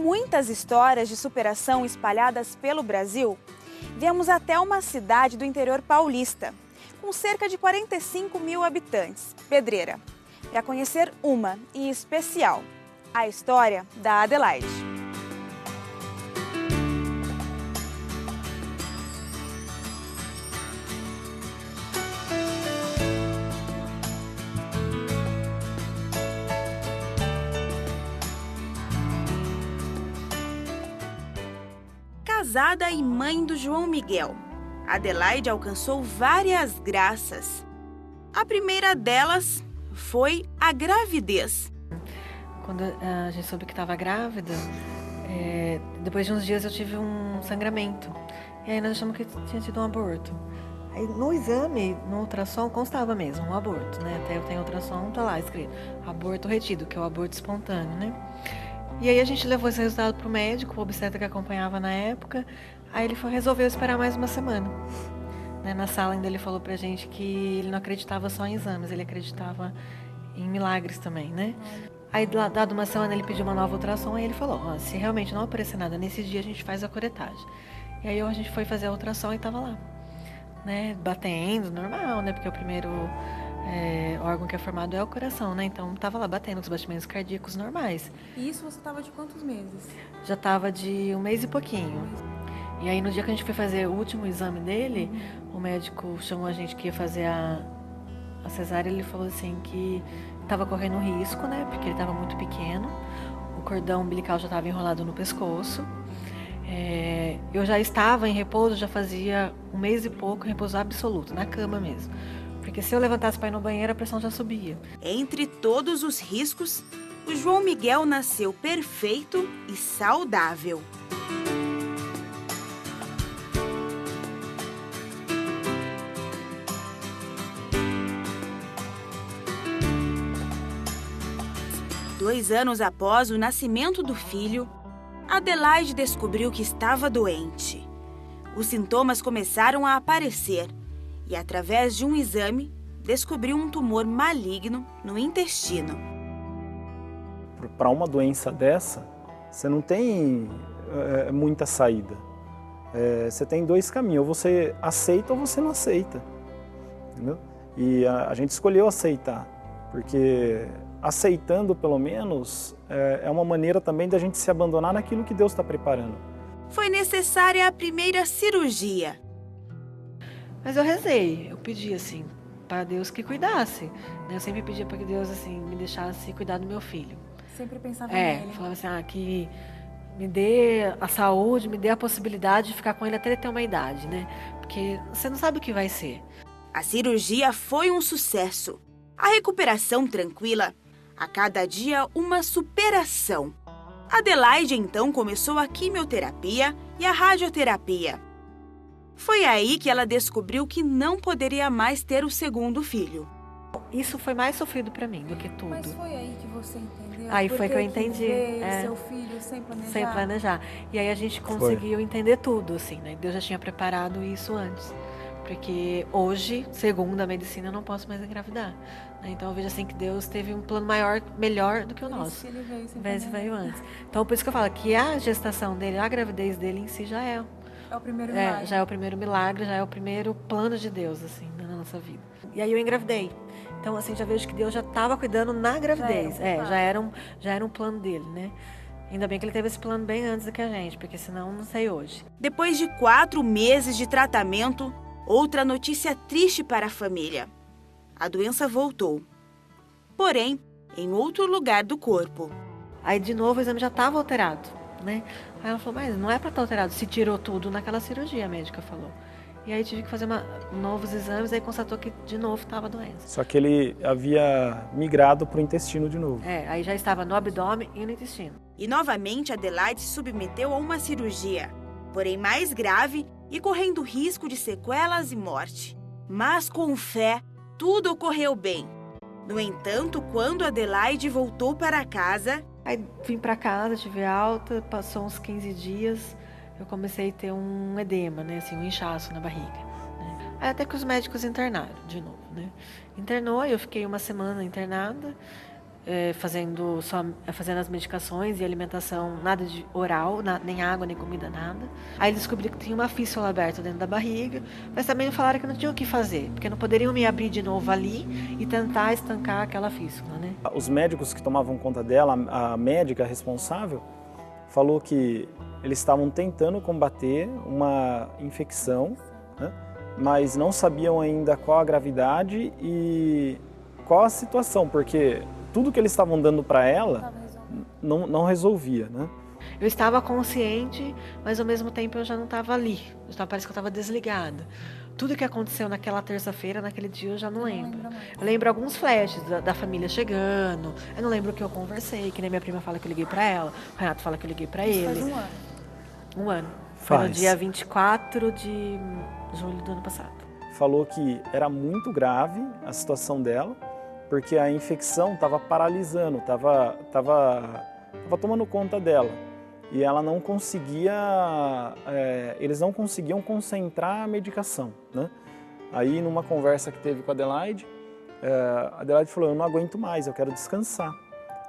muitas histórias de superação espalhadas pelo Brasil, viemos até uma cidade do interior paulista, com cerca de 45 mil habitantes, Pedreira, para conhecer uma em especial, a história da Adelaide. Casada e mãe do João Miguel, Adelaide alcançou várias graças. A primeira delas foi a gravidez. Quando a gente soube que estava grávida, depois de uns dias eu tive um sangramento. E aí nós achamos que tinha tido um aborto. Aí no exame, no ultrassom, constava mesmo um aborto, né? Até eu tenho ultrassom, tá lá escrito aborto retido, que é o aborto espontâneo, né? E aí a gente levou esse resultado pro médico, o obstetra que acompanhava na época. Aí ele resolveu esperar mais uma semana. Né? Na sala ainda ele falou pra gente que ele não acreditava só em exames, ele acreditava em milagres também, né? Aí, dado uma semana, ele pediu uma nova ultrassom e ele falou, se realmente não aparecer nada nesse dia, a gente faz a curetagem. E aí a gente foi fazer a ultrassom e tava lá, né? Batendo, normal, né? Porque o primeiro órgão que é formado é o coração, né? Então tava lá batendo com os batimentos cardíacos normais. E isso você tava de quantos meses? Já tava de 1 mês e pouquinho. E aí no dia que a gente foi fazer o último exame dele, o médico chamou a gente que ia fazer a cesárea, ele falou assim que estava correndo um risco, né? Porque ele estava muito pequeno, o cordão umbilical já estava enrolado no pescoço. Eu já estava em repouso, já fazia 1 mês e pouco, em repouso absoluto, na cama mesmo. Porque se eu levantasse para ir no banheiro, a pressão já subia. Entre todos os riscos, o João Miguel nasceu perfeito e saudável. Dois anos após o nascimento do filho, Adelaide descobriu que estava doente. Os sintomas começaram a aparecer e, através de um exame, descobriu um tumor maligno no intestino. Para uma doença dessa, você não tem muita saída. Você tem 2 caminhos, ou você aceita ou você não aceita. Entendeu? E a gente escolheu aceitar, porque aceitando, pelo menos, é uma maneira também da gente se abandonar naquilo que Deus está preparando. Foi necessária a primeira cirurgia. Mas eu rezei, eu pedi assim, para Deus que cuidasse. Né? Eu sempre pedia para que Deus assim, me deixasse cuidar do meu filho. Sempre pensava nele. Falava assim, que me dê a saúde, me dê a possibilidade de ficar com ele até ele ter uma idade, né? Porque você não sabe o que vai ser. A cirurgia foi um sucesso. A recuperação tranquila. A cada dia, uma superação. Adelaide, então, começou a quimioterapia e a radioterapia. Foi aí que ela descobriu que não poderia mais ter o segundo filho. Isso foi mais sofrido para mim do que tudo. Mas foi aí que você entendeu? Aí foi que eu entendi. Seu filho sem planejar? Sem planejar. E aí a gente conseguiu entender tudo, assim, né? Deus já tinha preparado isso antes. Porque hoje, segundo a medicina, eu não posso mais engravidar. Então eu vejo assim que Deus teve um plano maior, melhor do que o nosso. Ele veio sem veio antes. Então por isso que eu falo que a gestação dele, a gravidez dele em si já é o primeiro milagre. Já é o primeiro milagre, já é o primeiro plano de Deus, assim, na nossa vida. E aí eu engravidei. Então, assim, já vejo que Deus já estava cuidando na gravidez. Já era um plano dele, né? Ainda bem que ele teve esse plano bem antes do que a gente, porque senão não sei hoje. Depois de 4 meses de tratamento, outra notícia triste para a família. A doença voltou. Porém, em outro lugar do corpo. Aí, de novo, o exame já estava alterado, né? Aí ela falou, mas não é para estar alterado, se tirou tudo naquela cirurgia, a médica falou. E aí tive que fazer novos exames, aí constatou que de novo estava a doença. Só que ele havia migrado para o intestino de novo. Aí já estava no abdômen e no intestino. E novamente Adelaide se submeteu a uma cirurgia, porém mais grave e correndo risco de sequelas e morte. Mas com fé, tudo ocorreu bem. No entanto, quando Adelaide voltou para casa... Aí vim para casa, tive alta, passou uns 15 dias... eu comecei a ter um edema, né, assim, um inchaço na barriga. Né? Aí até que os médicos internaram de novo, né? Internou, eu fiquei 1 semana internada, fazendo as medicações e alimentação, nada de oral, nem água, nem comida, nada. Aí eles descobriram que tinha uma fístula aberta dentro da barriga, mas também falaram que não tinha o que fazer, porque não poderiam me abrir de novo ali e tentar estancar aquela fístula, né? Os médicos que tomavam conta dela, a médica responsável, falou que eles estavam tentando combater uma infecção, né? Mas não sabiam ainda qual a gravidade e qual a situação, porque tudo que eles estavam dando para ela não resolvia, né? Eu estava consciente, mas ao mesmo tempo eu já não estava ali. Parece que eu estava desligada. Tudo que aconteceu naquela terça-feira, naquele dia, eu já não lembro. Eu lembro alguns flashes da família chegando. Eu não lembro o que eu conversei, que nem minha prima fala que eu liguei para ela, o Renato fala que eu liguei para ele. Faz um ano. Um ano. Foi no dia 24 de julho do ano passado. Falou que era muito grave a situação dela, porque a infecção estava paralisando, estava tomando conta dela. E ela não conseguia, eles não conseguiam concentrar a medicação, né? Aí, numa conversa que teve com a Adelaide falou, eu não aguento mais, eu quero descansar.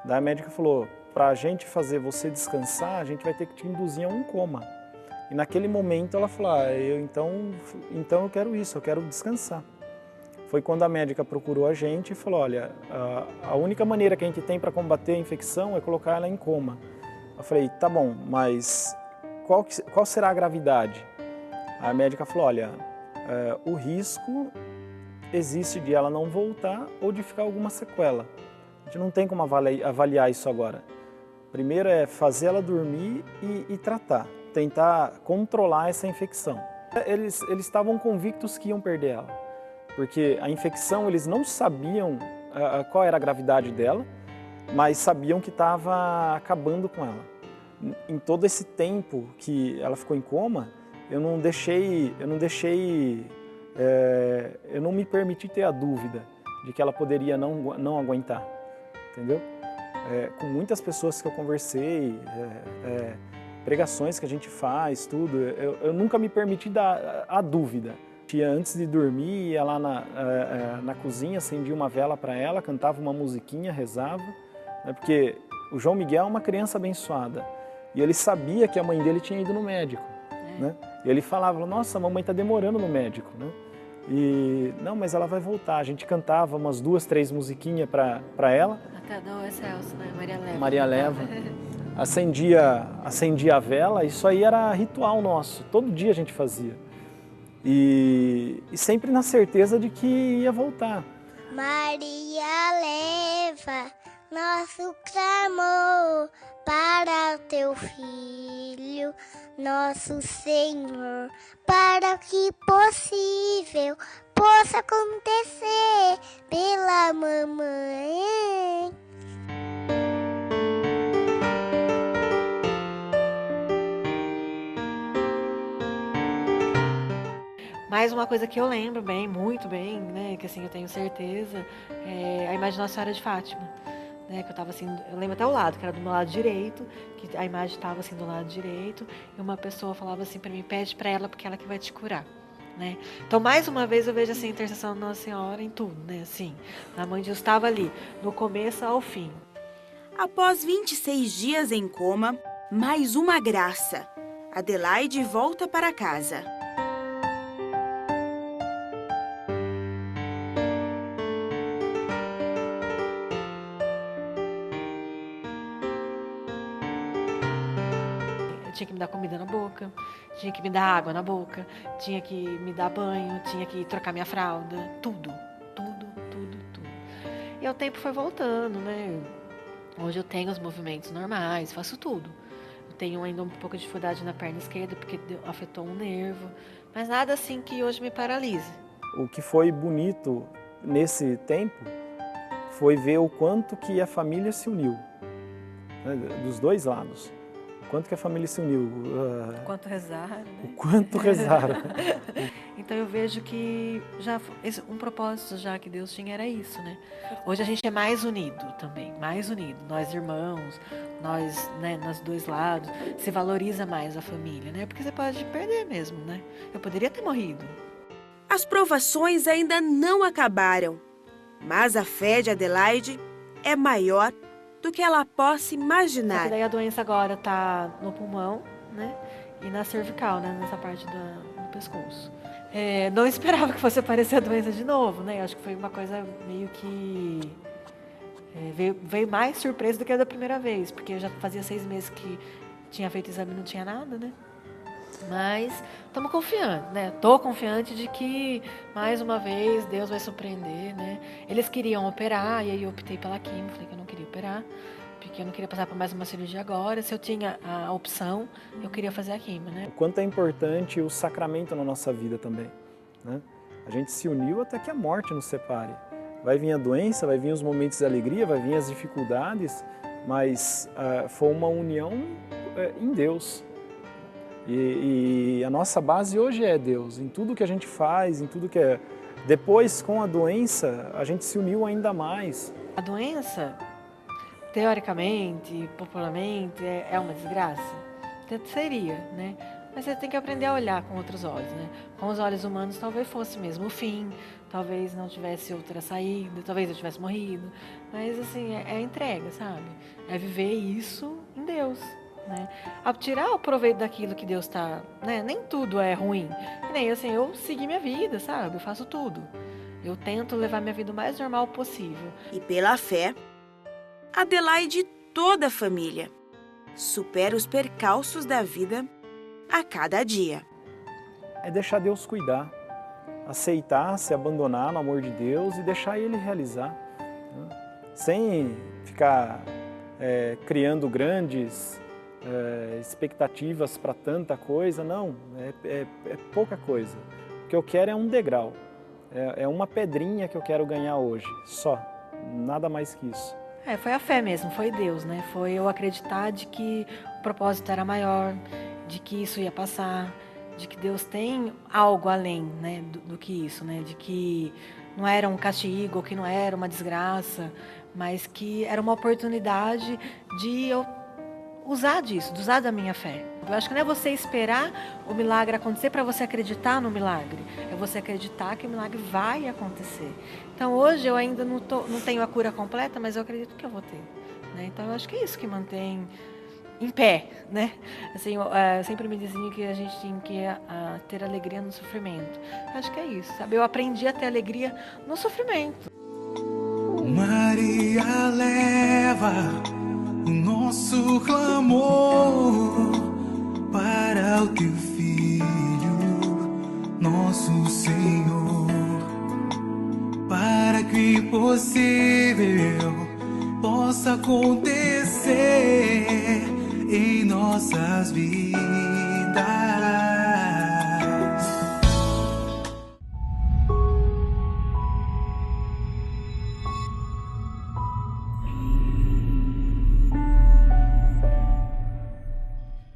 Daí a médica falou, para a gente fazer você descansar, a gente vai ter que te induzir a um coma. E naquele momento ela falou, então eu quero isso, eu quero descansar. Foi quando a médica procurou a gente e falou, olha, a única maneira que a gente tem para combater a infecção é colocar ela em coma. Eu falei, tá bom, mas qual será a gravidade? A médica falou, olha, o risco existe de ela não voltar ou de ficar alguma sequela. A gente não tem como avaliar isso agora. Primeiro é fazer ela dormir e tratar, tentar controlar essa infecção. Eles estavam convictos que iam perder ela, porque a infecção eles não sabiam qual era a gravidade dela, mas sabiam que estava acabando com ela. Em todo esse tempo que ela ficou em coma, eu não me permiti ter a dúvida de que ela poderia não aguentar, entendeu? Com muitas pessoas que eu conversei, pregações que a gente faz, tudo, eu nunca me permiti dar a dúvida. Antes de dormir, ia lá na cozinha, acendia uma vela para ela, cantava uma musiquinha, rezava, né? Porque o João Miguel é uma criança abençoada e ele sabia que a mãe dele tinha ido no médico, né? E ele falava, nossa, a mamãe está demorando no médico, né? E não, mas ela vai voltar. A gente cantava umas 2, 3 musiquinhas para ela. Até do Excelso, né? Maria Leva. Maria Leva. Acendia a vela, isso aí era ritual nosso, todo dia a gente fazia. E sempre na certeza de que ia voltar. Maria, leva nosso clamor para o teu filho, nosso Senhor, para que possível possa acontecer pela mamãe. Mais uma coisa que eu lembro bem, muito bem, né, que assim eu tenho certeza, é a imagem de Nossa Senhora de Fátima, né, que eu estava assim, eu lembro até o lado, que era do meu lado direito, que a imagem estava assim do lado direito, e uma pessoa falava assim para mim, pede para ela porque ela que vai te curar, né? Então mais uma vez eu vejo assim a intercessão da Nossa Senhora em tudo, né, assim, a mãe de Deus estava ali, do começo ao fim. Após 26 dias em coma, mais uma graça. Adelaide volta para casa. Tinha que me dar comida na boca, tinha que me dar água na boca, tinha que me dar banho, tinha que trocar minha fralda, tudo. E o tempo foi voltando, né? Hoje eu tenho os movimentos normais, faço tudo. Eu tenho ainda um pouco de dificuldade na perna esquerda, porque afetou um nervo, mas nada assim que hoje me paralise. O que foi bonito nesse tempo foi ver o quanto que a família se uniu, né? Dos dois lados. Quanto que a família se uniu. O quanto rezaram. Né? O quanto rezaram. Então eu vejo que já um propósito já que Deus tinha era isso, né? Hoje a gente é mais unido também, mais unido. Nós irmãos, nós, né, nos dois lados, se valoriza mais a família, né? Porque você pode perder mesmo, né? Eu poderia ter morrido. As provações ainda não acabaram, mas a fé de Adelaide é maior do que ela possa Só imaginar. que daí a doença agora tá no pulmão, né? E na cervical, né? Nessa parte do pescoço. Não esperava que fosse aparecer a doença de novo, né? Acho que foi uma coisa meio que... veio mais surpresa do que a da primeira vez, porque eu já fazia 6 meses que tinha feito exame e não tinha nada, né? Mas estamos confiantes, né? Tô confiante de que, mais uma vez, Deus vai surpreender, né? Eles queriam operar, e aí eu optei pela quimio, falei que eu não queria operar, porque eu não queria passar por mais uma cirurgia agora. Se eu tinha a opção, eu queria fazer a quimio, né? O quanto é importante o sacramento na nossa vida também, né? A gente se uniu até que a morte nos separe. Vai vir a doença, vai vir os momentos de alegria, vai vir as dificuldades, mas foi uma união em Deus. E a nossa base hoje é Deus, em tudo que a gente faz, em tudo que é... Depois, com a doença, a gente se uniu ainda mais. A doença, teoricamente, popularmente, é uma desgraça? Seria, né? Mas você tem que aprender a olhar com outros olhos, né? Com os olhos humanos, talvez fosse mesmo o fim, talvez não tivesse outra saída, talvez eu tivesse morrido. Mas, assim, é a entrega, sabe? É viver isso em Deus. Né? A tirar o proveito daquilo que Deus está, né? Nem tudo é ruim. E nem assim, eu segui minha vida, sabe? Eu faço tudo. Eu tento levar minha vida o mais normal possível. E pela fé, Adelaide e toda a família supera os percalços da vida a cada dia. É deixar Deus cuidar, aceitar, se abandonar no amor de Deus e deixar Ele realizar, né? Sem ficar criando grandes expectativas para tanta coisa, não, é pouca coisa. O que eu quero é um degrau, é uma pedrinha que eu quero ganhar hoje, só, nada mais que isso. Foi a fé mesmo, foi Deus, né? Foi eu acreditar de que o propósito era maior, de que isso ia passar, de que Deus tem algo além, né, do que isso, né? De que não era um castigo, que não era uma desgraça, mas que era uma oportunidade de eu usar disso, de usar da minha fé. Eu acho que não é você esperar o milagre acontecer para você acreditar no milagre. É você acreditar que o milagre vai acontecer. Então hoje eu ainda não tenho a cura completa, mas eu acredito que eu vou ter, né? Então eu acho que é isso que mantém em pé, né? Assim, sempre me diziam que a gente tinha que ter alegria no sofrimento. Eu acho que é isso, sabe? Eu aprendi a ter alegria no sofrimento. Maria, leva o nosso clamor para o teu Filho, nosso Senhor, para que o impossível possa acontecer em nossas vidas.